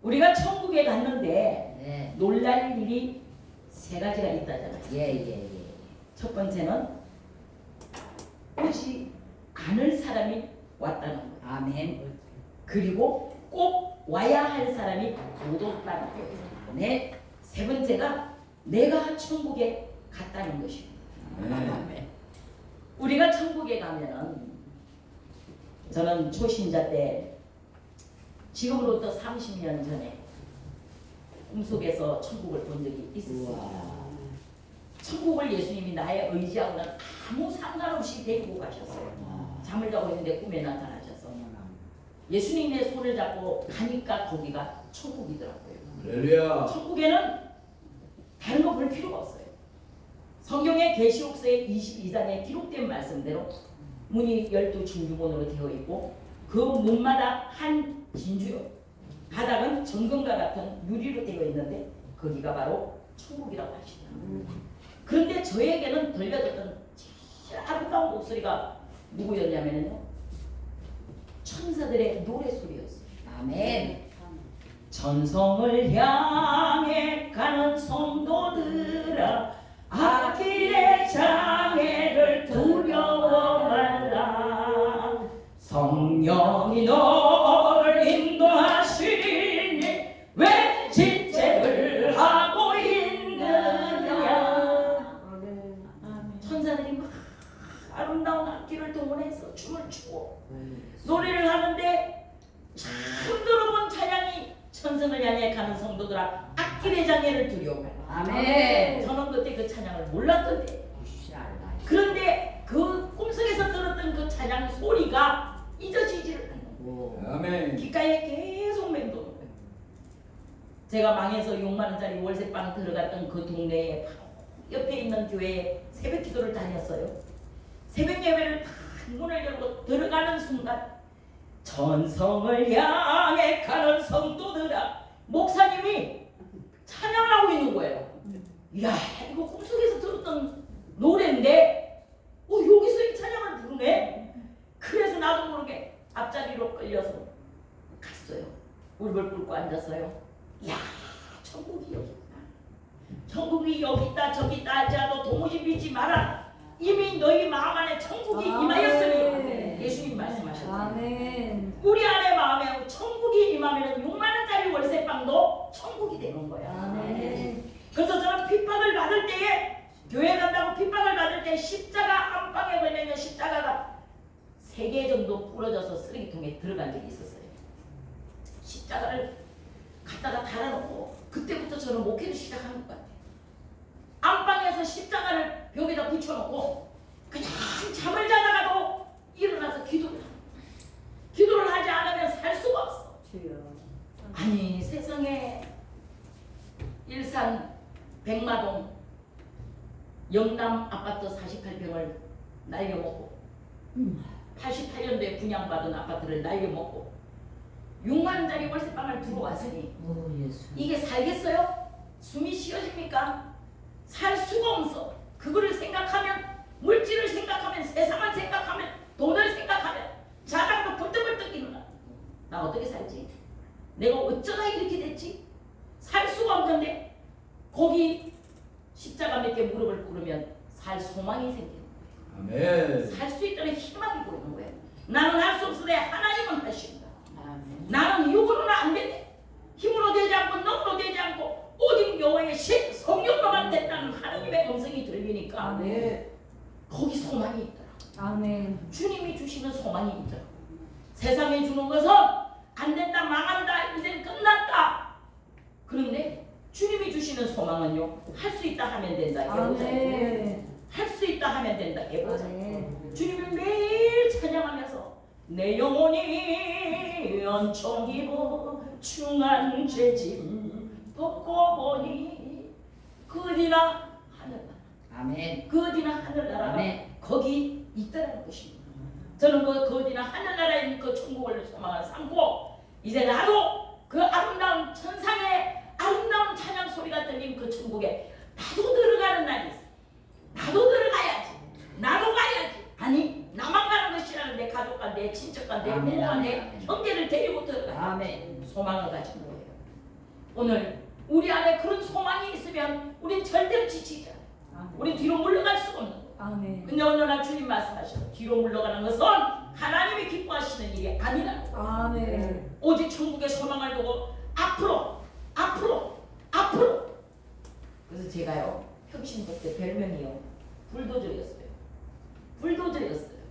우리가 천국에 갔는데 네. 놀랄 일이 세 가지가 있다잖아요. 예. 첫 번째는 오지 않을 사람이 왔다는 거예요. 아멘. 그리고 꼭 와야 할 사람이 못 왔다는 거예요. 네. 세 번째가 내가 천국에 갔다는 것이고. 아멘. 우리가 천국에 가면은 저는 초신자 때 지금으로부터 30년 전에 꿈속에서 천국을 본 적이 있었어요. 천국을 예수님이 나의 의지하고는 아무 상관없이 데리고 가셨어요. 잠을 자고 있는데 꿈에 나타나셔서 예수님의 손을 잡고 가니까 거기가 천국이더라고요. 할렐루야. 천국에는 다른 거 볼 필요가 없어요. 성경의 계시록서의 22장에 기록된 말씀대로 문이 12진주문으로 되어 있고 그 문마다 한 진주요. 바닥은 정금과 같은 유리로 되어 있는데 거기가 바로 천국이라고 하시더라고요. 그런데 저에게는 들려졌던 제일 아름다운 목소리가 누구였냐면요. 천사들의 노래소리였어요. 아멘. 천성을 향해 가는 성도들아 앞길의 장애를 두려워 말라. 성령이 너를 인도하시니 왜 지체를 하고 있느냐. 천사들이 막 아름다운 악기를 동원해서 춤을 추고 노래를 하는데 처음 들어본 찬양이 천성을 향해 가는 성도들아 앞길의 장애를 두려워 말라. 아멘. 저는 그때 그 찬양을 몰랐던데 그런데 그 꿈속에서 들었던 그 찬양 소리가 잊어지지를 않는 거예요. 아멘. 귓가에 계속 맴도는 거예요. 제가 망해서 6만 원짜리 월세방 들어갔던 그 동네에 바로 옆에 있는 교회에 새벽 기도를 다녔어요. 새벽 예배를 다 문을 열고 들어가는 순간 천성을 향해 가는 성도들아 목사님이 찬양하고 있는 거예요. 이야 이거 꿈속에서 들었던 노래인데 여기서 이 찬양을 부르네. 그래서 나도 모르게 앞자리로 끌려서 갔어요. 무릎을 꿇고 앉았어요. 이야 천국이 여기 있다. 천국이 여기 있다 저기 있다 하지 않아도 도무지 믿지 마라. 이미 너희 마음 안에 천국이 임하였으니 예수님 말씀하셨어요. 아멘. 우리 안에 마음에 천국이 임하면 6만 원짜리 월세방도 천국이 되는 거야. 아멘. 그래서 저는 핍박을 받을 때에 교회 간다고 핍박을 받을 때 십자가 안방에 걸려있는 십자가가 3개 정도 부러져서 쓰레기통에 들어간 적이 있었어요. 십자가를 갖다가 달아놓고 그때부터 저는 목회를 시작한 것 같아요. 안방에서 십자가를 벽에다 붙여놓고 그냥 잠을 자다가도 일어나서 기도를 하지 않으면 살 수가 없어. 아니 세상에 일산 백마동 영남 아파트 48평을 날려먹고 88년도에 분양받은 아파트를 날려먹고 6만 원짜리 월세방을 들어왔으니 이게 살겠어요? 숨이 쉬어집니까? 살 수가 없어. 그거를 생각하면 물질을 생각하면 세상을 생각하면 돈을 생각하면 자랑도 벌떡벌떡 일어나. 나 어떻게 살지? 내가 어쩌다 이렇게 됐지? 살 수가 없는데 거기 십자가 밑에 무릎을 꿇으면 살 소망이 생기는 거예요. 아멘. 살 수 있다는 희망이 보이는 거예요. 나는 할 수 없으되 하나님은 하신다. 나는 육으로는 안 되네. 힘으로 되지 않고 능으로 되지 않고 오직 여호와의 신 성령로만 된다는 하나님의 음성이 들리니까 거기 소망이 있더라. 아멘. 주님이 주시는 소망이 있더라. 세상에 주는 것은 안 된다, 망한다, 이젠 끝났다. 그런데 주님이 주시는 소망은요, 할 수 있다 하면 된다. 해보자. 할 수 있다 하면 된다. 해보자. 주님을 매일 찬양하면서 내 영혼이 엄청 입어 중한 죄짐 벗고 보니 그 어디나 하늘나라. 아멘. 그 어디나 하늘나라가 아멘. 거기 있다는 것입니다. 저는 그 어디나 하늘나라에 있는 그 천국을 소망을 삼고 이제 나도 그 아름다운 천상의 아름다운 찬양 소리가 들린 그 천국에 나도 들어가는 날이 있어. 나도 들어가야지. 나도 가야지. 아니 나만 가는 것이 아니라 내 가족과 내 친척과 내 부모와 내 형제를 데리고 들어가야 아멘. 소망을 가진 거예요. 오늘 우리 안에 그런 소망이 있으면 우린 절대로 지치지 않아요. 우린 뒤로 물러갈 수가 없는 거예요. 아멘. 근데 어느 날 주님 말씀하셔. 뒤로 물러가는 것은 하나님이 기뻐하시는 일이 아니라는 거예요. 아멘. 오직 천국의 소망을 두고 앞으로 앞으로 앞으로. 그래서 제가요 혁신도 때 별명이요 불도저였어요. 불도저였어요.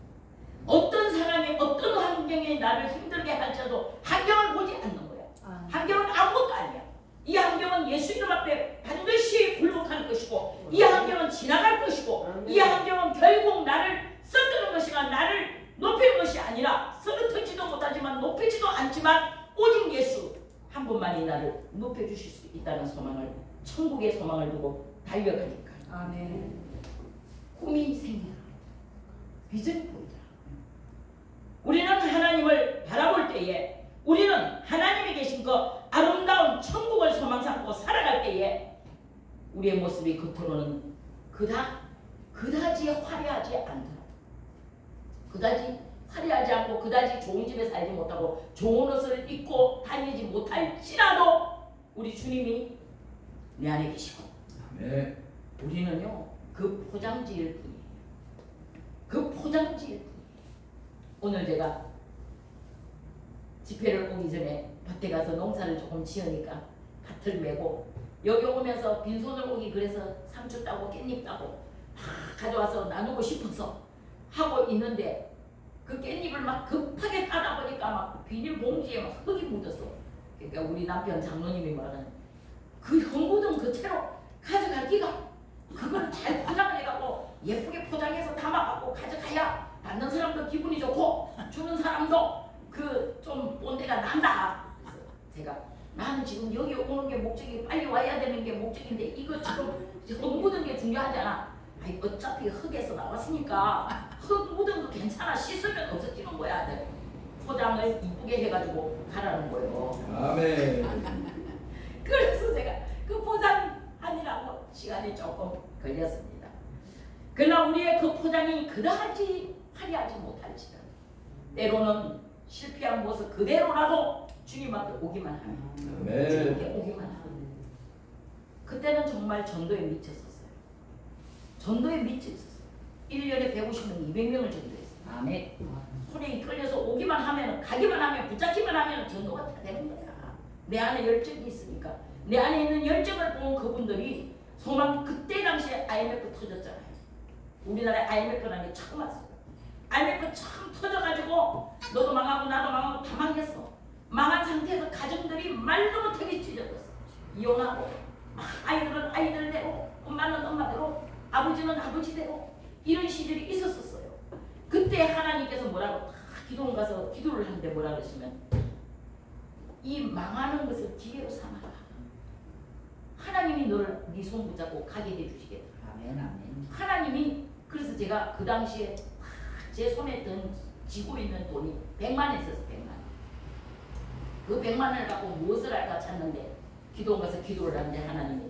어떤 사람이 어떤 환경에 나를 힘들게 할지라도 환경을 보지 않는 거야. 환경은 아무것도 아니야. 이 환경은 예수 이름 앞에 반드시 굴복할 것이고, 이 환경은 지나갈 것이고, 이 환경은 결국 나를 썩드는 것이가 나를 높이는 것이 아니라 쓰러뜨지도 못하지만 높이지도 않지만 오직 예수 한 분만이 나를 높여주실 수 있다는 소망을, 천국의 소망을 두고 달려가니까 아멘. 꿈이 생기더라. 비전이 보이더라. 우리는 하나님을 바라볼 때에, 우리는 하나님이 계신 그 아름다운 천국을 소망 삼고 살아갈 때에 우리의 모습이 겉으로는 그다지 화려하지 않더라. 그다지 화려하지 않고 그다지 좋은 집에 살지 못하고 좋은 옷을 입고 다니지 못할지라도 우리 주님이 내 안에 계시고, 아멘. 우리는요 그 포장지일 뿐이에요. 그 포장지일 뿐이에요. 오늘 제가 집회를 오기 전에 밭에 가서 농사를 조금 지으니까 밭을 메고 여기 오면서 빈손을 오기 그래서 상추 따고 깻잎 따고 막 가져와서 나누고 싶어서 하고 있는데 그 깻잎을 막 급하게 따다 보니까 막 비닐봉지에 막 흙이 묻었어. 그러니까 우리 남편 장로님이 말하는 그 흙 묻은 그 채로 가져갈 기가, 그걸 잘 포장을 해갖고 예쁘게 포장해서 담아갖고 가져가야 받는 사람도 기분이 좋고 주는 사람도 그 좀 본데가 난다. 그래서 제가 나는 지금 여기 오는 게 목적이, 빨리 와야 되는 게 목적인데 이거 지금 흙 묻은 게 중요하잖아. 아이 어차피 흙에서 나왔으니까 흙 묻은 거 괜찮아, 씻으면 없어지는 거야. 내가 포장을 이쁘게 해가지고 가라는 거예요. 아멘. 그래서 제가 그 포장하느라고 시간이 조금 걸렸습니다. 그러나 우리의 그 포장이 그다지 화려하지 못할지라도 때로는 실패한 모습 그대로라도 주님 앞에 오기만 하면, 주님께 아멘. 오기만 하면, 그때는 정말 전도에 미쳤었어요. 전도에 미쳐 있었어요. 1년에 150명, 200명을 전도했어요. 아멘. 손에 끌려서 오기만 하면, 가기만 하면, 붙잡기만 하면 전도가 다 되는 거야. 내 안에 열정이 있으니까. 내 안에 있는 열정을 본 그분들이 소망, 그때 당시에 IMF 터졌잖아요. 우리나라에 IMF라는 게 처음 왔어요. IMF 처음 터져가지고 너도 망하고 나도 망하고 다 망했어. 망한 상태에서 가정들이 말도 못하게 찢어졌어. 이혼하고 아이들은 아이들대로, 엄마는 엄마대로, 아버지는 아버지대로, 이런 시절이 있었어요. 그때 하나님께서 뭐라고 다 기도원 가서 기도를 하는데 뭐라 그러시면, 이 망하는 것을 기회로 삼아라. 하나님이 너를 네 손 붙잡고 가게 해주시겠다. 아멘. 아멘. 하나님이, 그래서 제가 그 당시에 제 손에 쥐고 있는 돈이 100만 원 있었어. 100만 원. 그 100만 원을 갖고 무엇을 할까 찾는데 기도원 가서 기도를 하는데 하나님이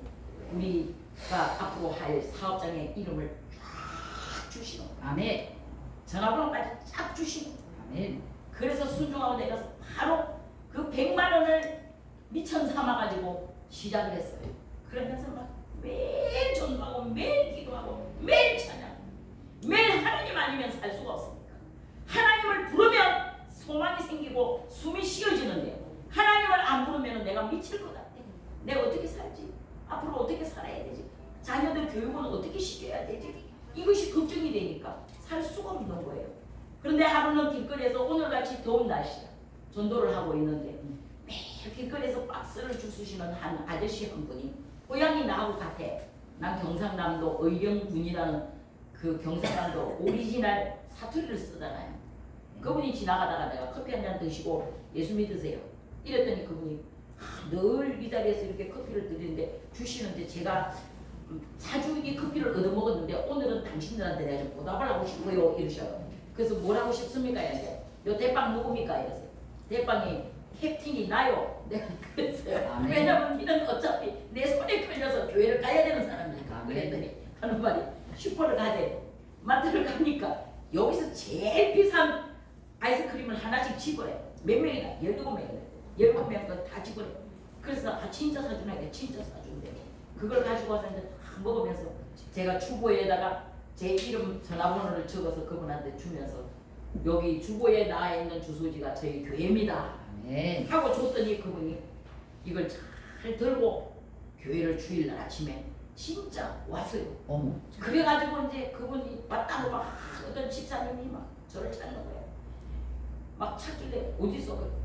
우리가 앞으로 할 사업장의 이름을 쫙 주시는 거야. 아멘. 전화번호까지 쫙 주시는 거야. 아멘. 그래서 순종하고 내가서 바로 그 100만 원을 미천 삼아가지고 시작을 했어요. 그러면서 막 매일 전도하고 매일 기도하고 매일 찬양, 매일 하나님 아니면 살 수가 없으니까 하나님을 부르면 소망이 생기고 숨이 쉬어지는데 하나님을 안 부르면 내가 미칠 것 같아. 내가 어떻게 살지? 앞으로 어떻게 살아야 되지? 자녀들 교육은 어떻게 시켜야 되지? 이것이 걱정이 되니까 살 수가 없는 거예요. 그런데 하루는 길거리에서 오늘같이 더운 날씨야. 전도를 하고 있는데 매일 길거리에서 박스를 주시는 한 아저씨 한 분이, 고향이 나하고 같아. 난 경상남도 의령군이라는 그 경상남도 오리지널 사투리를 쓰잖아요. 그분이 지나가다가 내가 커피 한 잔 드시고 예수 믿으세요 이랬더니 그분이 늘 이 자리에서 이렇게 커피를 드리는데 주시는데 제가 자주 이 커피를 얻어먹었는데 오늘은 당신들한테 내가 좀 보답을 하고 싶어요 이러셔요. 그래서 뭐라고 싶습니까? 이랬는데 요 대빵 누굽니까? 이랬어요. 대빵이 캡틴이 나요. 내가 그랬어요. 아멘. 왜냐면 니는 어차피 내 손에 끌려서 교회를 가야 되는 사람이니까. 아멘. 그랬더니 하는 말이 슈퍼를 가재 마트를 가니까 여기서 제일 비싼 아이스크림을 하나씩 집어래. 몇 명이나? 12명이나. 17명 거 다 집어래. 그래서 진짜 사주네, 진짜 사준대. 그걸 가지고 와서 이제 다 먹으면서 제가 주보에다가 제 이름 전화번호를 적어서 그분한테 주면서 여기 주보에 나와 있는 주소지가 저희 교회입니다 아멘. 하고 줬더니 그분이 이걸 잘 들고 교회를 주일날 아침에 진짜 왔어요. 어머. 그래가지고 이제 그분이 왔다고 막 어떤 집사님이 막 저를 찾는 거예요. 막 찾길래 어디서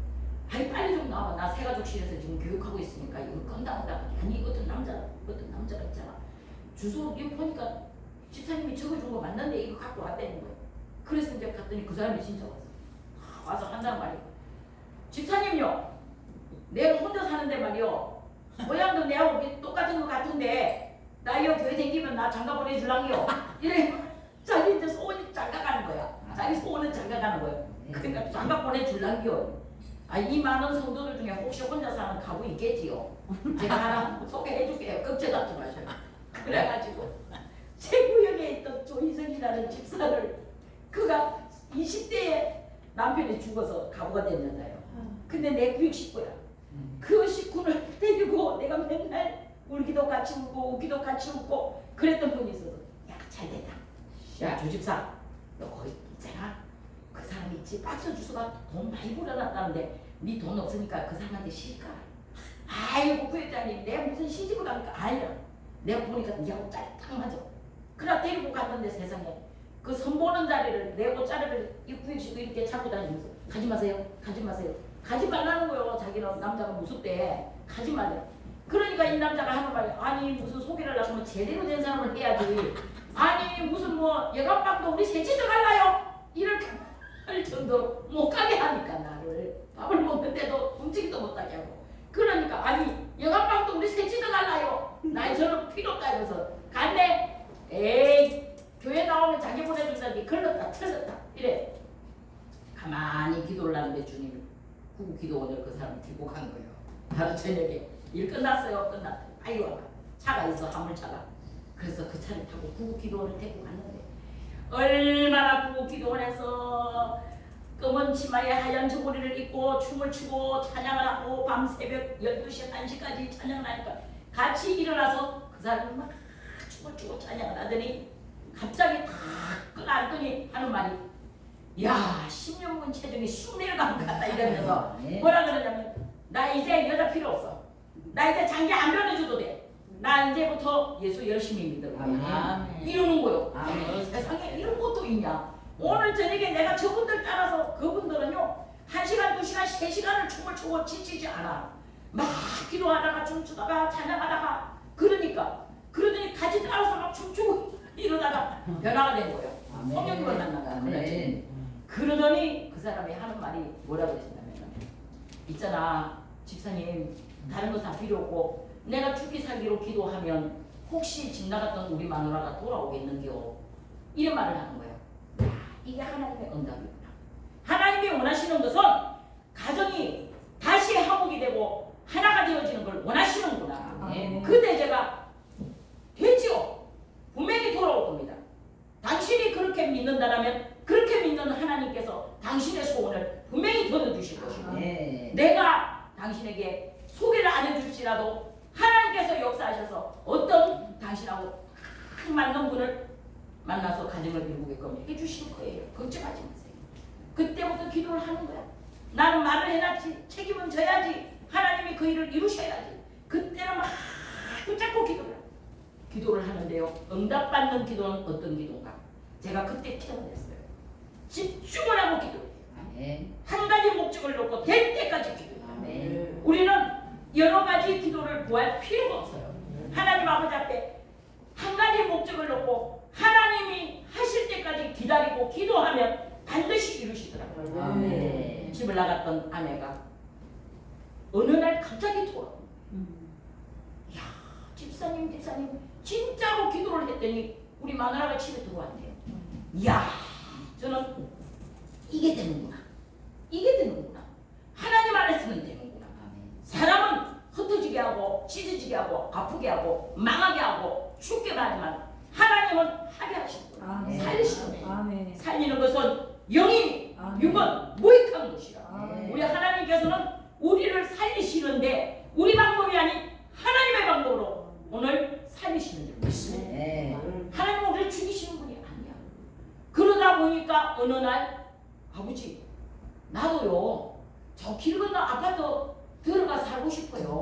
아니 빨리 좀 나와. 나 새가족실에서 지금 교육하고 있으니까 이거 건다고. 아니 어떤 남자가 있잖아. 주소 이거 보니까 집사님이 적어준 거 맞는데 이거 갖고 왔다는 거예요. 그래서 이제 갔더니 그 사람이 진짜 왔어. 와서 한단 말이에요. 집사님요, 내가 혼자 사는데 말이요, 모양도 내하고 똑같은 거 같은데 나이요 교회 생기면 나 장가 보내줄랑요. 이래 자기 이제 소원이 장가 가는 거야. 자기 소원은 장가 가는 거예요. 그러니까 장가 보내줄랑요. 이 많은 성도들 중에 혹시 혼자 사는 가부 있겠지요. 제가 하나 소개해줄게요. 걱정하지 마세요. 그래가지고 제 구역에 있던 조희성이라는 집사를 그가 20대에 남편이 죽어서 가부가 됐는데요. 근데 내 구역 식구야. 그 식구를 데리고 내가 맨날 울기도 같이 울고 웃기도 같이 웃고 그랬던 분이 있어서 야 잘됐다. 야 조집사 너 거기 있잖아. 그 사람이 있지. 박스 주소가 돈 많이 벌어놨다는데 네 돈 없으니까 그 사람한테 시집가. 아이고 그 회장님 내가 무슨 시집을 가니까 아니야. 내가 보니까 니하고 짤 딱 맞아. 그래 데리고 갔는데 세상에 그 선보는 자리를 내 옷자리를 이 구역식구 이렇게 잡고 다니면서 가지 마세요. 가지 마세요. 가지 말라는 거요. 자기는 남자가 무섭대. 가지 말래. 그러니까 이 남자가 하는 말이 아니 무슨 소개를 하면 제대로 된 사람을 해야지. 아니 무슨 뭐 예감방도 우리 셋이 들어갈라요? 이렇게 할 정도로 못 가게 하니까 나를 밥을 먹는데도 움직이도 못하게 하고 그러니까 아니 예감방도 우리 셋이 들어갈라요? 나이 저는 필요 없다 이러면서 간대. 에이 교회 나오면 자기 보내준다니 걸렸다 틀렸다 이래. 가만히 기도를 하는데 주님이 구구 기도원을 그 사람 들고 간 거예요. 바로 저녁에 일 끝났어요. 끝났다. 빨리 와봐. 차가 있어 화물차가. 그래서 그 차를 타고 구구 기도원을 데리고 갔는데 얼마나 구구 기도원에서 검은 치마에 하얀 저고리를 입고 춤을 추고 찬양을 하고 밤 새벽 12시 1시까지 찬양을 하니까 같이 일어나서 그 사람이 막 춤을 추고 찬양을 하더니 갑자기 탁 끌어안더니 하는 말이 야 10년 묵은 체중이 흉내를 간 것 같다 이러면서 뭐라 그러냐면 나 이제 여자 필요 없어. 나 이제 장기 안 변해줘도 돼. 나 이제부터 예수 열심히 믿을 거야. 이러는 거요. 세상에 이런 것도 있냐. 오늘 저녁에 내가 저분들 따라서 그분들은요 1시간, 2시간, 3시간을 춤을 추고 지치지 않아. 막 기도하다가 춤추다가 찬양하다가 그러더니 같이 따라서 막 춤추고 이러다가 변화가 된 거예요. 성령님을 만나가. 그러더니 그 사람이 하는 말이 뭐라고 하신다면 있잖아 집사님 다른 거 다 필요 없고 내가 죽기 살기로 기도하면 혹시 집 나갔던 우리 마누라가 돌아오겠는겨 이런 말을 하는 거예요. 이게 하나님의 응답이구나. 하나님이 원하시는 것은 가정이 다시 화목이 되고 하나가 되어지는 걸 원하시는구나. 그때 제가 되지요. 분명히 돌아올 겁니다. 당신이 그렇게 믿는다라면 그렇게 믿는 하나님께서 당신의 소원을 분명히 들어주실 것이고 내가 당신에게 소개를 안 해줄지라도 하나님께서 역사하셔서 어떤 당신하고 딱 맞는 분을 만나서 가정을 이루게끔 해주실 거예요. 걱정하지 마세요. 그때부터 기도를 하는 거야. 나는 말을 해놨지. 책임은 져야지. 하나님이 그 일을 이루셔야지. 그때는 막 붙잡고 기도를 하는데요. 응답받는 기도는 어떤 기도인가? 제가 그때 태어났어요. 집중을 하고 기도해요. 한 가지 목적을 놓고 될 때까지 기도해요. 우리는 여러 가지 기도를 구할 필요가 없어요. 하나님 아버지 앞에 한 가지 목적을 놓고 하나님이 하실 때까지 기다리고 기도하면 반드시 이루시더라고요. 집을 나갔던 아내가 어느 날 갑자기 돌아옵니다. 야 집사님 진짜로 기도를 했더니 우리 마누라가 집에 들어왔대요. 이야 저는 이게 되는구나. 하나님 안에서는 되는구나. 사람은 흩어지게 하고 찢어지게 하고 아프게 하고 망하게 하고 죽게 하지만 하나님은 하게 하시구나. 살리시는 살리는 것은 영이 육은 무익한 것이라. 우리 하나님께서는 우리를 살리시는데 우리만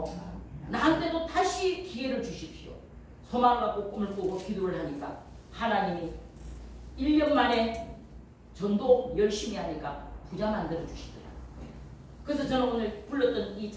주시며 나한테도 다시 기회를 주십시오. 소망을 갖고 꿈을 꾸고 기도를 하니까 하나님이 1년 만에 전도 열심히 하니까 부자 만들어 주시더라고요. 그래서 저는 오늘 불렀던 이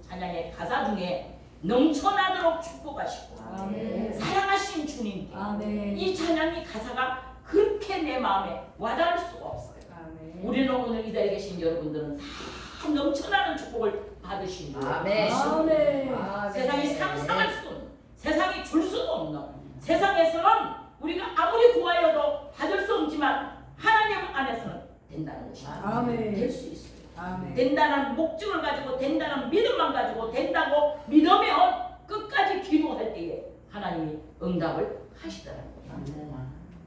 찬양의 가사 중에 넘쳐나도록 축복하시고 아멘. 사랑하신 주님께 아멘. 이 찬양의 가사가 그렇게 내 마음에 와닿을 수가 없어요. 아멘. 우리는 오늘 이 자리에 계신 여러분들은 다 넘쳐나는 축복을 받으신 거예요. 아멘. 아멘. 세상이 상상할 수 없는, 세상이 줄 수도 없는, 세상에서는 우리가 아무리 구하여도 받을 수 없지만 하나님 안에서는 된다는 것입니다. 아멘. 될 수 있어요. 아멘. 된다는 목적을 가지고 된다는 믿음만 가지고 된다고 믿으면 끝까지 기도할 때에 하나님이 응답을 하시더라고요.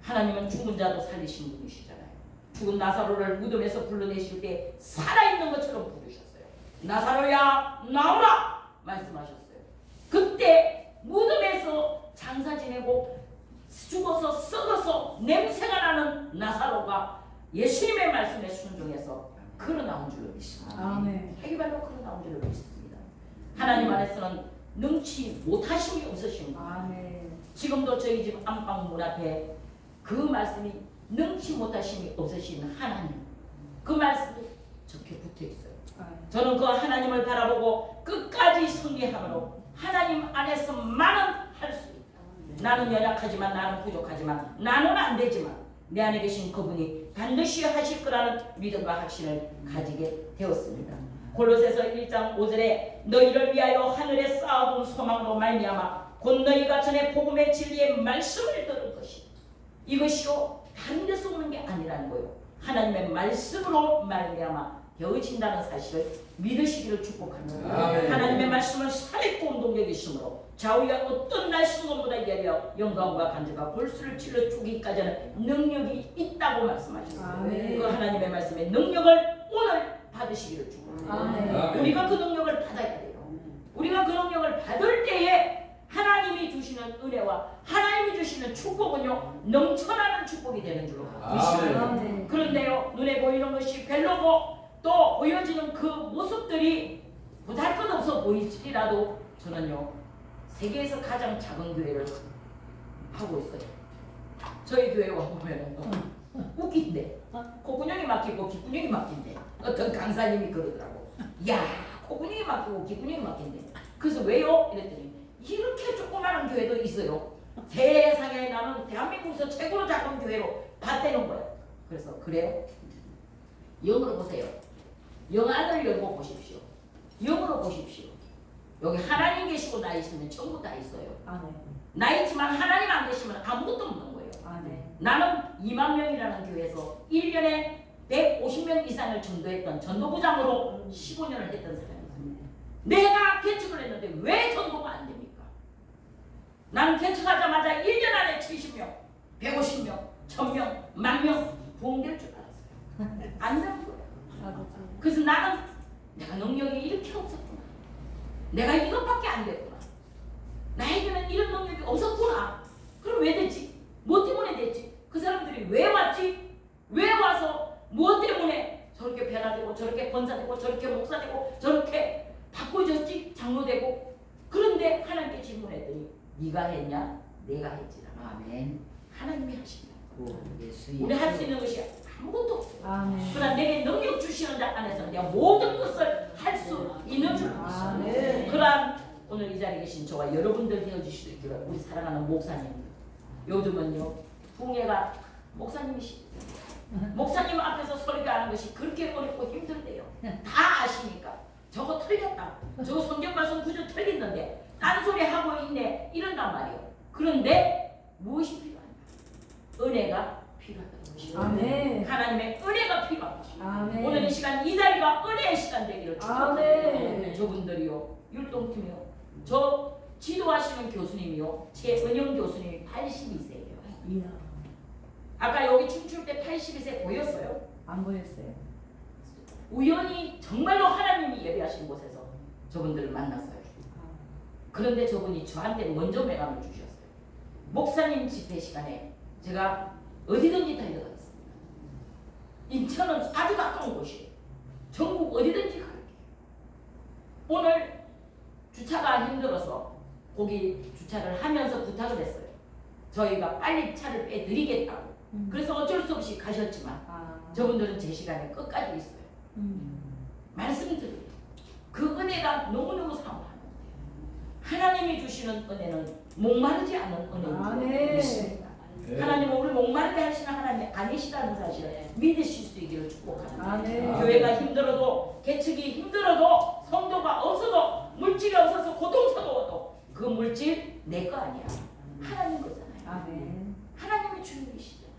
하나님은 죽은 자도 살리신 분이시잖아요. 죽은 나사로를 무덤에서 불러내실 때 살아있는 것처럼 부르셨어요. 나사로야 나오라 말씀하셨어요. 그때 무덤에서 장사 지내고 죽어서 썩어서 냄새가 나는 나사로가 예수님의 말씀에 순종해서 걸어나온 줄로 믿습니다. 아멘. 자기발로 걸어나온 줄로 믿습니다. 하나님 안에서는 능치 못하심이 없으신 분. 아멘. 지금도 저희 집 안방 문 앞에 그 말씀이 능치 못하심이 없으신 하나님, 그 말씀이 적혀 붙어 있어요. 저는 그 하나님을 바라보고 끝까지 승리함으로 하나님 안에서만은 할 수 있다. 나는 연약하지만, 나는 부족하지만, 나는 안 되지만 내 안에 계신 그분이 반드시 하실 거라는 믿음과 확신을 가지게 되었습니다. 골로새서 1장 5절에 너희를 위하여 하늘에 쌓아둔 소망으로 말미암아 곧 너희가 전에 복음의 진리의 말씀을 들은 것이 이것이요 다른 데서 오는 게 아니라는 거예요. 하나님의 말씀으로 말미암아 되어진다는 사실을 믿으시기를 축복합니다. 아멘. 하나님의 말씀은 살아있고 운동력이시므로 좌우가 어떤 날씨보다 열려 영광과 간절과 골수를 찔러 쪼기까지는 능력이 있다고 말씀하셨어요. 아멘. 그 하나님의 말씀의 능력을 오늘 받으시기를 축복합니다. 아멘. 아멘. 우리가 그 능력을 받아야 돼요. 우리가 그 능력을 받을 때에 하나님이 주시는 은혜와 하나님이 주시는 축복은요 넘쳐나는 축복이 되는 줄로 믿습니다. 아멘. 그런데요 눈에 보이는 것이 별로고 또 보여지는 그 모습들이 보잘것없어 보이지라도 저는요 세계에서 가장 작은 교회를 하고 있어요. 저희 교회 와보면 웃긴데 콧구녕이 막히고 귓구녕이 막힌대. 어떤 강사님이 그러더라고. 야 콧구녕이 막히고 귓구녕이 막힌대. 그래서 왜요? 이랬더니 이렇게 조그마한 교회도 있어요. 세상에 나는 대한민국에서 최고로 작은 교회로 봤다는 거예요. 그래서 그래요? 영어로 보세요. 영안을 열고 보십시오. 영어로 보십시오. 여기 하나님 계시고 나 있으면 전부 다 있어요. 아멘. 나 있지만 하나님 안 계시면 아무것도 없는 거예요. 아멘. 나는 2만 명이라는 교회에서 1년에 150명 이상을 전도했던 전도부장으로 15년을 했던 사람입니다. 내가 개척을 했는데 왜 전도가 안 됩니까? 나는 개척하자마자 1년 안에 70명, 150명, 1000명, 10,000명 부흥될 줄 알았어요. 안 되는 거예요. 그래서 나는 내가 능력이 이렇게 없었구나. 내가 이것밖에 안 됐구나. 나에게는 이런 능력이 없었구나. 그럼 왜 됐지? 뭐 때문에 됐지? 그 사람들이 왜 왔지? 왜 와서 뭐 때문에 저렇게 변화되고 저렇게 권사되고 저렇게 목사되고 저렇게 바꿔졌지? 장로되고. 그런데 하나님께 질문했더니 네가 했냐? 내가 했지라. 아멘. 하나님이 하십니다. 예수의 우리 할 수 있는 것이 아무것도 없어요. 아멘. 그러나 내게 능력 주시는 자 안에서는 내가 모든 것을 할 수 있는 줄 믿습니다. 아멘. 그러한 오늘 이 자리에 계신 저와 여러분들 되어주실 수 있기를 우리 사랑하는 목사님. 요즘은요 부흥회가 목사님이시. 목사님 앞에서 설교하는 것이 그렇게 어렵고 힘들대요. 다 아시니까 저거 틀렸다. 저거 성경 말씀 구조 틀렸는데 딴소리 하고 있네 이런단 말이에요. 그런데 무엇이 필요한가? 은혜가 필요하다는 것이죠. 아멘. 하나님의 은혜가 필요한 것이죠. 아멘. 오늘 이 시간 이 자리가 은혜의 시간 되기를 축복합니다. 아멘. 저분들이요 율동팀이요 저 지도하시는 교수님이요 최은영 교수님이 82세예요. 이야. 아까 여기 춤출 때 82세 보였어요? 안 보였어요. 우연히 정말로 하나님이 예배하신 곳에서 저분들을 만났어요. 그런데 저분이 저한테 먼저 명함을 주셨어요. 목사님 집회 시간에 제가 어디든지 달려가겠습니다. 인천은 아주 가까운 곳이에요. 전국 어디든지 갈게요. 오늘 주차 주차가 힘들어서 거기 주차를 하면서 부탁을 했어요. 저희가 빨리 차를 빼드리겠다고. 그래서 어쩔 수 없이 가셨지만 저분들은 제 시간에 끝까지 있어요. 말씀드려요. 그 은혜가 너무너무 사모하는 거예요. 하나님이 주시는 은혜는 목마르지 않은 은혜입니다. 믿습니다. 네. 하나님은 우리 목마르게 하시는 하나님이 아니시다는 사실을 믿으실 수 있기를 축복합니다. 아멘. 교회가 힘들어도 개척이 힘들어도 성도가 없어도 물질이 없어서 고통스러워도 그 물질 내 거 아니야. 하나님 거잖아요. 아멘. 하나님의 주인이시잖아요.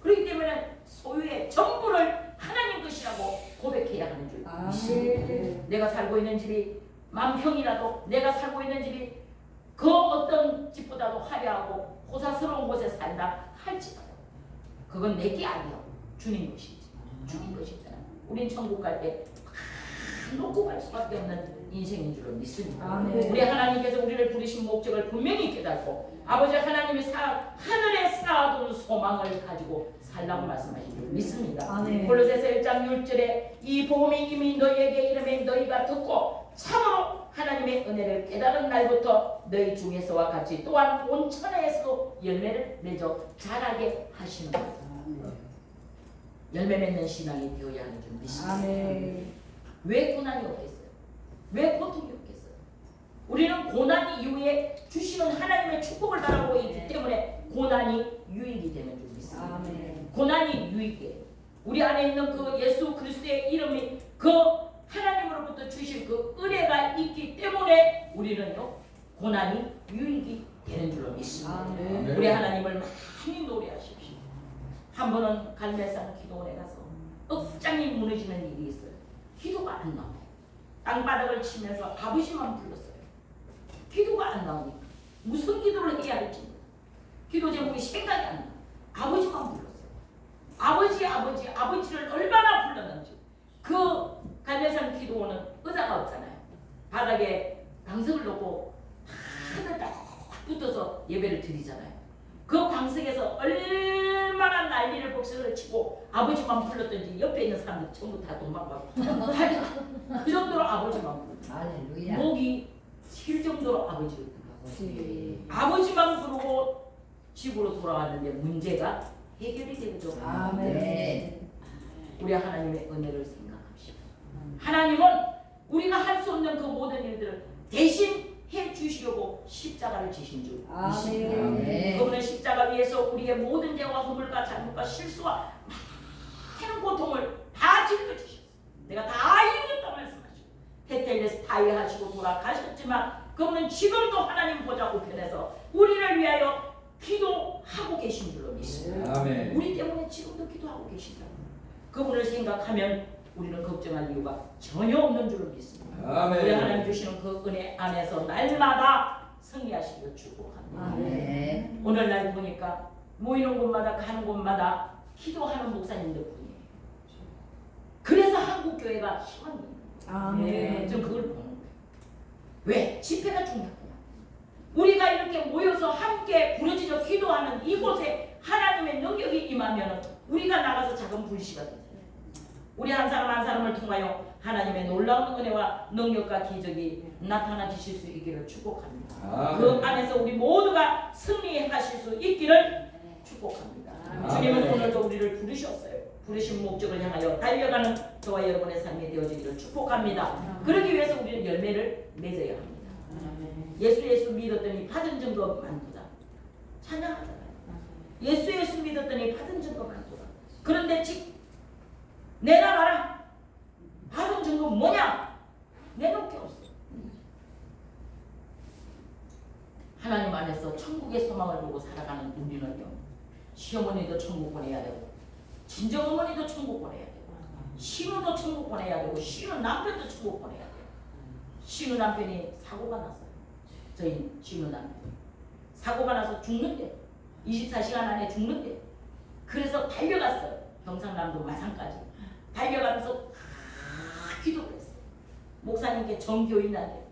그렇기 때문에 소유의 전부를 하나님 것이라고 고백해야 하는 줄 믿습니다. 아멘. 내가 살고 있는 집이 만평이라도 내가 살고 있는 집이 그 어떤 집보다도 화려하고 호사스러운 곳에 산다 할지라도 그건 내게 아니요 주님 것이지. 주님 것이잖아. 우린 천국 갈 때 놓고 갈 수밖에 없는 인생인 줄로 믿습니다. 아멘. 우리 하나님께서 우리를 부르신 목적을 분명히 깨닫고 아버지 하나님이 하늘에 쌓아둔 소망을 가지고 살라고 말씀하신 줄 믿습니다. 아멘. 골로새서 1장 6절에 이 복음이 이미 너희에게 이르매 너희가 듣고 참으로 하나님의 은혜를 깨달은 날부터 너희 중에서와 같이 또한 온 천하에서도 열매를 맺어 자라게 하시는 것. 열매 맺는 신앙이 되어야 하는 줄 믿습니다. 아멘. 왜 고난이 없겠어요? 왜 고통이 없겠어요? 우리는 고난 이후에 주시는 하나님의 축복을 바라보고 있기 때문에 고난이 유익이 되는 줄 믿습니다. 아멘. 고난이 유익이에요. 우리 안에 있는 그 예수 그리스도의 이름이 그 하나님으로부터 주실 그 은혜가 있기 때문에 우리는요 고난이 유익이 되는 줄로 믿습니다. 아멘. 우리 하나님을 많이 노래하십시오. 한 번은 갈멜산 기도원에 가서 억장이 무너지는 일이 있어요. 기도가 안 나와요. 땅바닥을 치면서 아버지만 불렀어요. 기도가 안 나오니까 무슨 기도를 해야 할지 몰라요. 기도 제목이 생각이 안 나요. 아버지만 불렀어요. 아버지를 얼마나 불렀는지. 그 갈멜산 기도원은 의자가 없잖아요. 바닥에 방석을 놓고 하늘 딱 붙어서 예배를 드리잖아요. 그 방석에서 얼마나 난리를 복식을 치고 아버지만 불렀던지 옆에 있는 사람들 전부 다 도망가고 그 정도로 아버지만 불렀어요. 할렐루야. 목이 칠 정도로 아버지를 네. 아버지만 부르고 집으로 돌아왔는데 문제가 해결이 되죠. 아멘. 우리 하나님의 은혜를 생각합시다. 하나님은 우리가 할 수 없는 그 모든 일들을 대신 해 주시려고 십자가를 지신 줄 믿습니다. 아멘. 그분은 십자가 위에서 우리의 모든 죄와 허물과 잘못과 실수와 많은 고통을 다 짊어지셨어요. 내가 다 이루었다 말씀하시고 테텔레스타이 하시고 돌아가셨지만 그분은 지금도 하나님 보좌 우편에서 우리를 위하여 기도하고 계신 줄로 믿습니다. 아멘. 우리 때문에 지금도 기도하고 계시다. 그분을 생각하면 우리는 걱정할 이유가 전혀 없는 줄로 믿습니다. 아멘. 우리 하나님 주시는 그 은혜 안에서 날마다 승리하시기를 축복합니다. 아멘. 오늘날 보니까 모이는 곳마다 가는 곳마다 기도하는 목사님들 뿐이에요. 그래서 한국 교회가 희망이 있는 거예요. 아멘. 좀 그걸 보는 거예요. 왜? 집회가 중요하구나. 우리가 이렇게 모여서 함께 부르짖어 기도하는 이곳에 하나님의 능력이 임하면 우리가 나가서 작은 불씨가 되잖아요. 우리 한 사람 한 사람을 통하여 하나님의 놀라운 은혜와 능력과 기적이 나타나 주실 수 있기를 축복합니다. 아멘. 그 안에서 우리 모두가 승리하실 수 있기를 축복합니다. 아멘. 주님은 오늘도 우리를 부르셨어요. 부르신 목적을 향하여 달려가는 저와 여러분의 삶이 되어지기를 축복합니다. 그러기 위해서 우리는 열매를 맺어야 합니다. 예수 믿었더니 받은 증거 많도다. 찬양하잖아요. 예수 믿었더니 받은 증거 많도다. 그런데 내놔봐라. 받은 증거 뭐냐? 내놓을 게 없어. 하나님 안에서 천국의 소망을 보고 살아가는 우리는요. 시어머니도 천국 보내야 되고 친정어머니도 천국 보내야 되고 신우도 천국 보내야 되고 신우 남편도 천국 보내야 돼요. 신우 남편이 사고가 났어요. 저희 신우 남편이 사고가 나서 죽는데 24시간 안에 죽는데 그래서 달려갔어요. 경상남도 마산까지 달려가면서 기도를 했어요. 목사님께 정교인한테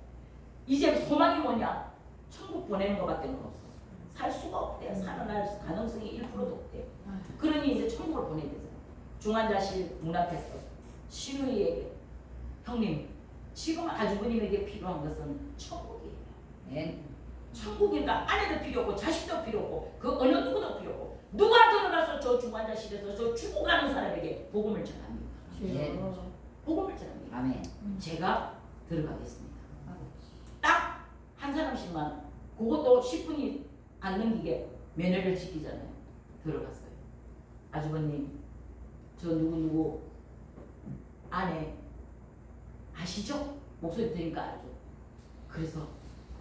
이제 소망이 뭐냐? 천국 보내는 것밖에 없어. 살 수가 없대요. 살아날 가능성이 1%도 없대요. 그러니 이제 천국을 보내야 되잖아요. 중환자실 문 앞에서 신우이에게 형님 지금 아주버님에게 필요한 것은 천국이에요. 아멘. 천국이니까 아내도 필요 없고 자식도 필요 없고 그 어느 누구도 필요 없고 누가 들어가서 저 중환자실에서 저 죽어가는 사람에게 복음을 전합니까? 주여. 복음을 전합니다. 아멘. 제가 들어가겠습니다. 딱 한 사람씩만 그것도 10분이 안 넘기게 면회를 지키잖아요. 들어갔어요. 아주버님 저 누구 아내 아시죠? 목소리 들으니까 알죠. 그래서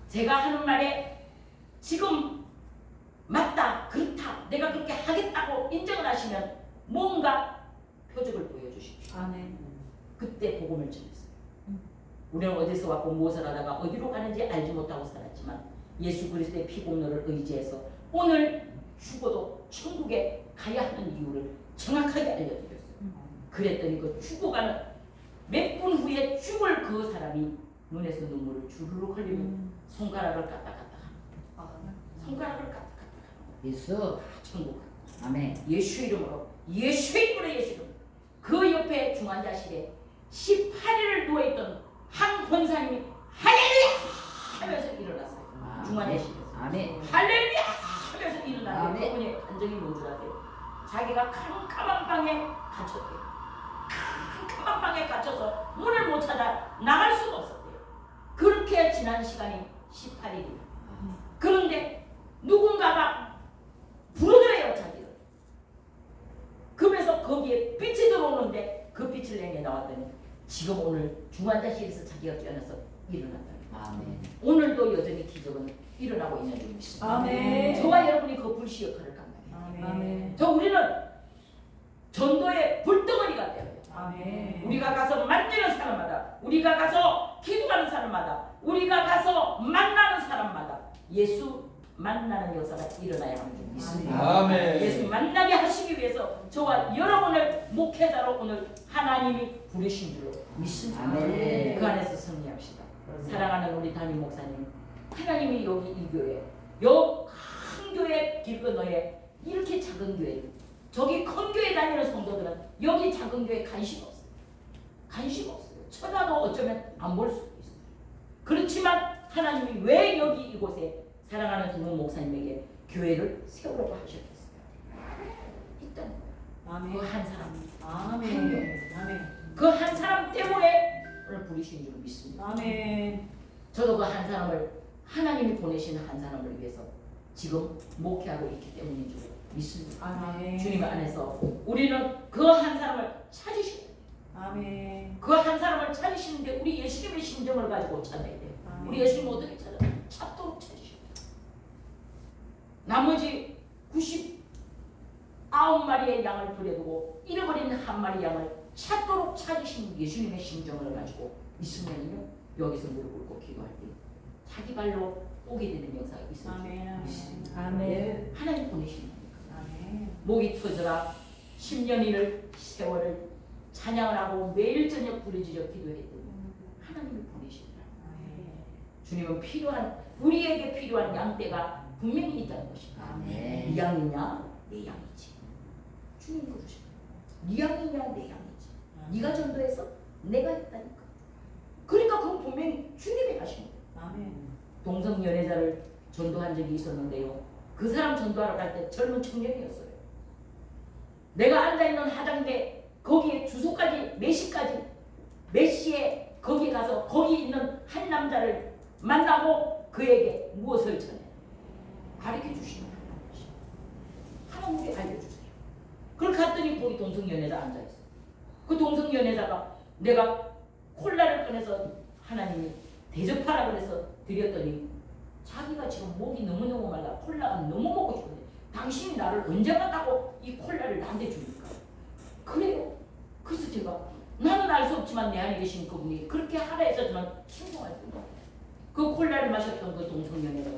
제가 하는 말에 지금 맞다 그렇다 내가 그렇게 하겠다고 인정을 하시면 뭔가 표적을 보여주십시오. 아멘. 그때 복음을 전했어요. 우리는 어디서 왔고 무엇을 하다가 어디로 가는지 알지 못하고 살았지만 예수 그리스도의 피공로를 의지해서 오늘 죽어도 천국에 가야 하는 이유를 정확하게 알려드렸어요. 그랬더니 그 죽어가는 몇 분 후에 죽을 그 사람이 눈에서 눈물을 주르륵 흘리고 손가락을 까딱까딱 손가락을 까딱까딱 예수. 천국 아멘. 예수 이름으로 예수 이름으로 그 옆에 중환자실에 18일을 누워있던 한 권사님이 할렐루야 하면서 일어났어요. 중환자실에서 아멘. 할렐루야 하면서 일어나는데 아멘. 그분의 감정이 뭔 줄 아세요? 자기가 캄캄한 방에 갇혔대요. 캄캄한 방에 갇혀서 문을 못 찾아 나갈 수가 없었대요. 그렇게 지난 시간이 18일이에요. 그런데 누군가가 부르더래요 자기를. 그러면서 거기에 빛이 들어오는데 그 빛을 내게 나왔더니 지금 오늘 중환자실에서 자기가 깨어나서 일어났다. 아멘. 오늘도 여전히 기적은 일어나고 있는 줄 믿습니다. 아멘. 저와 여러분이 그 불씨 역할을 감당해요. 아멘. 저 우리는 전도의 불덩어리가 되어요. 아멘. 우리가 가서 만지는 사람마다, 우리가 가서 기도하는 사람마다, 우리가 가서 만나는 사람마다 예수 만나는 역사가 일어나야 하는 줄 믿습니다. 아멘. 예수 만나게 하시기 위해서 저와 여러분을 목회자로 오늘 하나님이 부르신 줄로 믿습니다. 아멘. 그 안에서 승리합시다. 사랑하는 우리 담임 목사님, 하나님이 여기 이 교회, 요 큰 교회 길 건너에 이렇게 작은 교회, 저기 큰 교회 다니는 성도들은 여기 작은 교회에 관심 없어요. 관심 없어요. 쳐다도 어쩌면 안 볼 수도 있어요. 그렇지만 하나님이 왜 여기 이곳에 사랑하는 두분 목사님에게 교회를 세우라고 하셨겠어요? 있다는 거예요. 그 한 사람, 아멘. 아멘. 그 한 사람 때문에 오늘 부르신 줄 믿습니다. 아멘. 저도 그 한 사람을 하나님이 보내시는 한 사람을 위해서 지금 목회하고 있기 때문인 줄 믿습니다. 아멘. 주님 안에서 우리는 그 한 사람을 찾으셔야 돼요. 아멘. 그 한 사람을 찾으시는데 우리 예수님의 심정을 가지고 찾아야 돼요. 아멘. 우리 예수님 어떻게 찾아요? 찾도록 찾으셔야 돼요. 나머지 99마리의 양을 버려두고 잃어버린 한 마리 양을 찾도록 찾으신 예수님의 심정을 가지고 있으면요 여기서 무릎 꿇고 기도할 때 자기 발로 오게 되는 역사가 있어요. 아멘. 아멘. 하나님 보내시는 거니까. 아멘. 목이 터져라 10년이를 세월을 찬양을 하고 매일 저녁 부르짖어 기도했더니 하나님이 보내시더라. 주님은 필요한 우리에게 필요한 양떼가 분명히 있다는 것입니다. 아멘. 네 양이냐 내 양이지. 주님 그러시죠. 네 양이냐 내 양이지. 네가 전도해서 내가 했다니까. 그러니까 그건 분명히 주님이 하신 거예요. 아멘. 동성 연애자를 전도한 적이 있었는데요. 그 사람 전도하러 갈 때 젊은 청년이었어요. 내가 앉아있는 화장대 거기에 주소까지 몇 시까지 몇 시에 거기 가서 거기 있는 한 남자를 만나고 그에게 무엇을 전해 가르쳐 주시는 하나님이 알려주세요. 그걸 갔더니 거기 동성 연애자 앉아있어. 그 동성 연애자가 내가 콜라를 꺼내서 하나님이 대접하라 그래서 드렸더니 자기가 지금 목이 너무너무 말라 콜라가 너무 먹고 싶은데 당신이 나를 언제 만나고 이 콜라를 나한테 줍니까? 그래요. 그래서 제가 나는 알 수 없지만 내 안에 계신 그분이 그렇게 하라 해서 저는 순종할 뿐이에요. 그 콜라를 마셨던 그 동성연애자가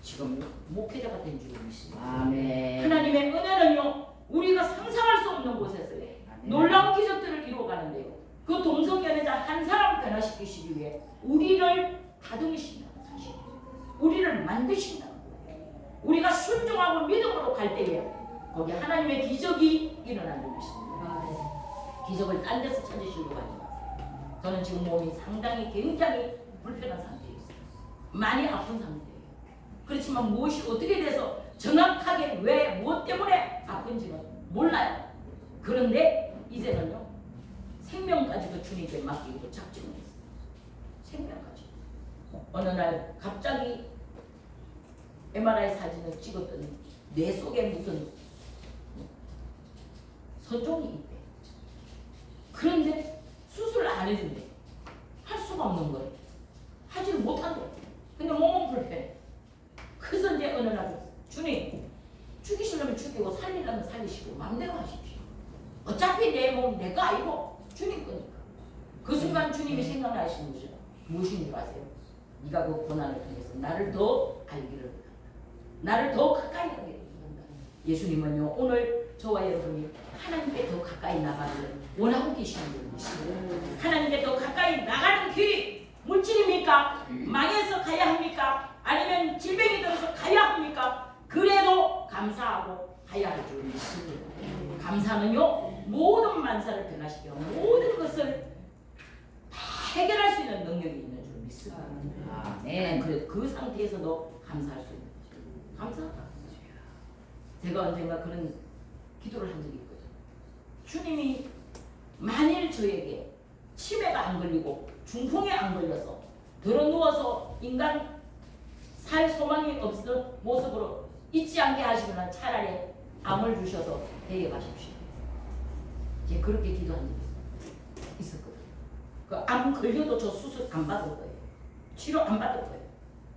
지금 목회자가 된 줄 믿습니다. 아멘. 하나님의 은혜는요 우리가 상상할 수 없는 곳에서요 놀라운 기적들을 이루어가는데요. 그 동성연애자 한 사람 변화시키시기 위해 우리를 다듬으신다는 사실, 우리를 만드신다는 거예요. 우리가 순종하고 믿음으로 갈 때에 거기 하나님의 기적이 일어나는 것입니다. 기적을 딴 데서 찾으시려고 하지 마세요. 저는 지금 몸이 상당히 굉장히 불편한 상태에 있어요. 많이 아픈 상태예요. 그렇지만 무엇이 어떻게 돼서 정확하게 왜 무엇 때문에 아픈지는 몰라요. 그런데 이제는요 생명까지도 주님께 맡기고 작정을 했어요. 생명까지. 어느 날 갑자기 MRI 사진을 찍었더니 뇌 속에 무슨 선종이 있대. 그런데 수술을 안 해준대. 할 수가 없는 거예요. 하지를 못한대. 근데 몸은 불편해. 그래서 이제 어느 날 주님 죽이시려면 죽이고 살리려면 살리시고 마음대로 하십시오. 어차피 내 몸 내가 아니고 주님 거니까. 그 순간 주님이 생각나시는 거죠. 무엇인 줄 아세요? 네가 그 고난을 통해서 나를 더 알기를 원한다. 나를 더 가까이 하게 원한다. 예수님은요 오늘 저와 여러분이 하나님께 더 가까이 나가기를 원하고 계시는 분이시죠. 하나님께 더 가까이 나가는 길이 물질입니까? 망해서 가야 합니까? 아니면 질병이 들어서 가야 합니까? 그래도 감사하고 가야 할 줄 믿습니다. 감사는요 모든 만사를 변화시켜 모든 것을 다 해결할 수 있는 능력이 있는 줄 믿습니다. 아멘. 그래 그 상태에서도 감사할 수 있는 거죠. 감사하다. 제가 언젠가 그런 기도를 한 적이 있거든요. 주님이 만일 저에게 치매가 안 걸리고 중풍에 안 걸려서 들어 누워서 인간 살 소망이 없는 모습으로 있지 않게 하시거나 차라리 암을 주셔서 데려가십시오. 이제 그렇게 기도한 적이 있었거든요. 그 암 걸려도 저 수술 안 받을 거예요. 치료 안 받을 거예요.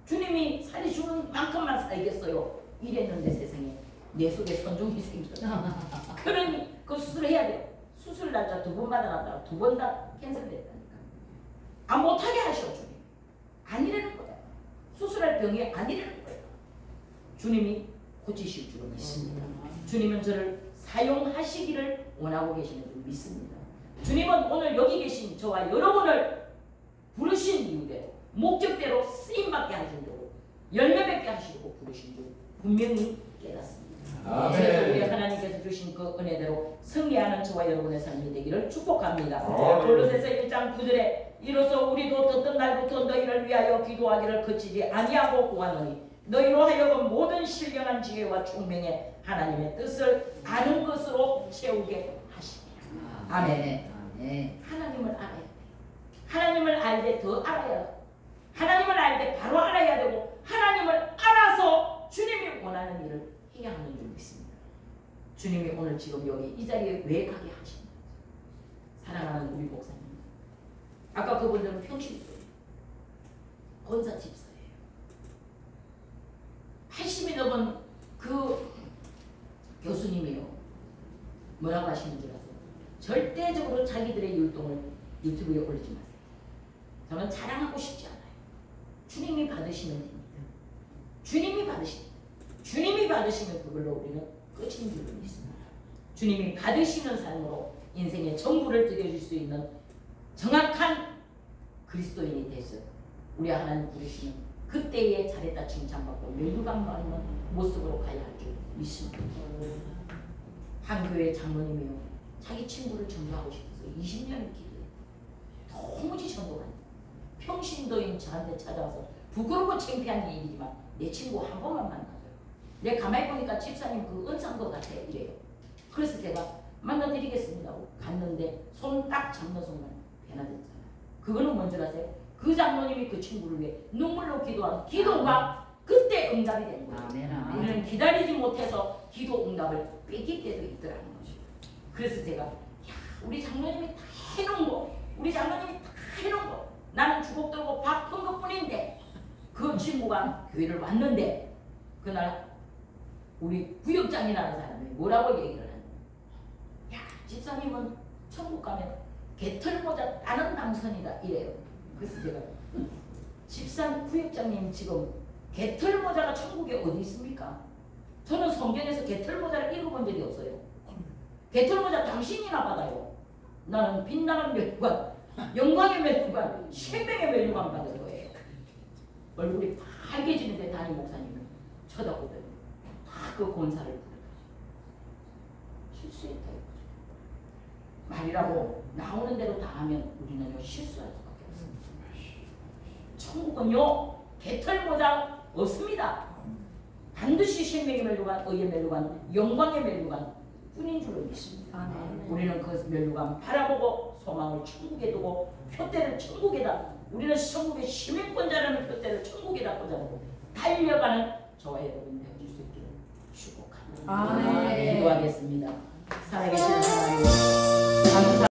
주님이 살려주는 만큼만 살겠어요. 이랬는데 세상에 내 속에 선종이 생겼어요. 그러니 그 수술을 해야 돼요. 수술 날짜 2번 받아놨다가 2번 다 캔슬됐다니까. 안 못하게 하셔 주님. 아니라는 거예요. 수술할 병이 아니라는 거예요. 주님이 고치실 줄은 믿습니다. 주님은 저를 사용하시기를 원하고 계시는 줄 믿습니다. 주님은 오늘 여기 계신 저와 여러분을 부르신 이유대로 목적대로 쓰임받게 하시려고 열매 맺게 하시려고 부르신 줄 분명히 깨닫습니다. 그래서 우리 하나님께서 주신 그 은혜대로 승리하는 저와 여러분의 삶이 되기를 축복합니다. 골로새서 1장 9절에 이로써 우리도 듣던 날부터 너희를 위하여 기도하기를 그치지 아니하고 구하노니 너희로 하여금 모든 신령한 지혜와 총명의 하나님의 뜻을 아는 것으로 채우게 하시니라. 아멘. 아멘. 하나님을 알아야 돼. 하나님을 알되 더 알아야 돼. 하나님을 알되 바로 알아야 되고 하나님을 알아서 주님이 원하는 일을 해야 하는 줄 믿습니다. 주님이 오늘 지금 여기 이 자리에 왜 가게 하십니까? 사랑하는 우리 목사님. 아까 그분들은 평신도예요. 권사 집사예요. 80이 넘은 그 교수님이요. 뭐라고 하시는 줄 아세요? 절대적으로 자기들의 율동을 유튜브에 올리지 마세요. 저는 자랑하고 싶지 않아요. 주님이 받으시면 됩니다. 주님이 받으십니다. 주님이 받으시면 그걸로 우리는 끝인 줄 믿습니다. 주님이 받으시는 삶으로 인생의 전부를 드려줄 수 있는 정확한 그리스도인이 돼서 우리 하나님 부르시는 그때에 잘했다 칭찬받고 멸류관 받는 모습으로 가야 할 줄 믿습니다. 한 교회 장로님이요. 자기 친구를 전도하고 싶어서 20년을 기도해요. 도무지 전도가 안 돼요. 평신도인 저한테 찾아와서 부끄럽고 창피한 일이지만 내 친구 한 번만 만나줘요. 내가 가만히 보니까 집사님 그 은상도 같아 이래요. 그래서 제가 만나드리겠습니다 하고 갔는데 손 딱 잡는 순간 변화됐잖아요. 그거는 뭔지 아세요? 그 장로님이 그 친구를 위해 눈물로 기도한 기도가 그때 응답이 된 거예요. 아멘, 아멘. 우리는 기다리지 못해서 기도 응답을 뺏길 때도 있더라는 거죠. 그래서 제가 야, 우리 장로님이 다 해놓은 거, 우리 장로님이 다 해놓은 거, 나는 주걱 들고 바쁜 것뿐인데 그 친구가 교회를 왔는데 그날 우리 구역장이라는 사람이 뭐라고 얘기를 하냐. 야, 집사님은 천국 가면 개털모자 따는 당선이다 이래요. 그래서 제가 집사 구역장님 지금 개털모자가 천국에 어디 있습니까? 저는 성경에서 개털모자를 읽어본 적이 없어요. 개털모자 당신이나 받아요. 나는 빛나는 멸류관, 영광의 멸류관, 생명의 멸류관 받을 거예요. 얼굴이 빨개지는데 담임 목사님은 쳐다보더니 다 그 권사를 부르다. 실수했다 이거죠. 말이라고 나오는 대로 다 하면 우리는요 실수할 수밖에 없습니다. 천국은요 개털모자 없습니다. 반드시 생명의 멸류관, 의의 멸류관, 영광의 멸류관 뿐인 줄로 믿습니다. 아멘. 우리는 그 멸류관 바라보고 소망을 천국에 두고 표대를 천국에다, 우리는 천국의 시민권자라는 표대를 천국에다 꽂아놓고 달려가는 저와 여러분 되어줄 수 있기를 축복합니다. 아멘. 기도하겠습니다. 살아계신 하나님 감사